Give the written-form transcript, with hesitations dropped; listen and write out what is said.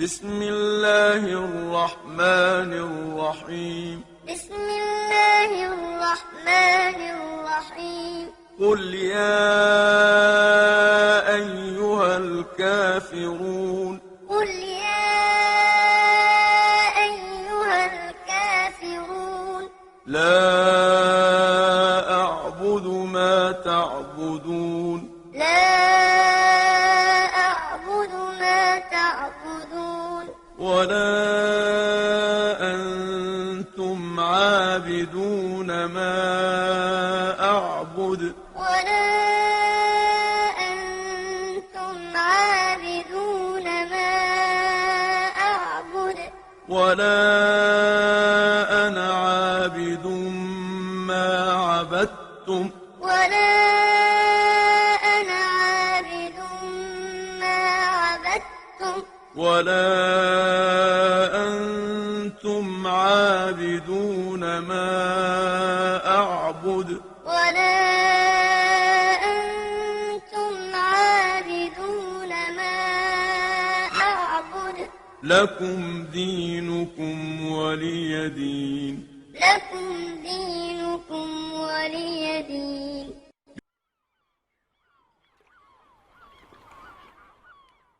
بسم الله الرحمن الرحيم. بسم الله الرحمن الرحيم. قل يا أيها الكافرون. قل يا أيها الكافرون. لا أعبد ما تعبدون. لا أعبد ما تعبدون. ولا أنتم عابدون ما أعبد. ولا أنتم عابدون ما أعبد. ولا أنا عابد ما عبدتم. ولا أنا عابد ما عبدتم. ولا أنتم عابدون ما أعبد. ولا أنتم عابدون ما أعبد. لكم دينكم ولي دين. لكم دينكم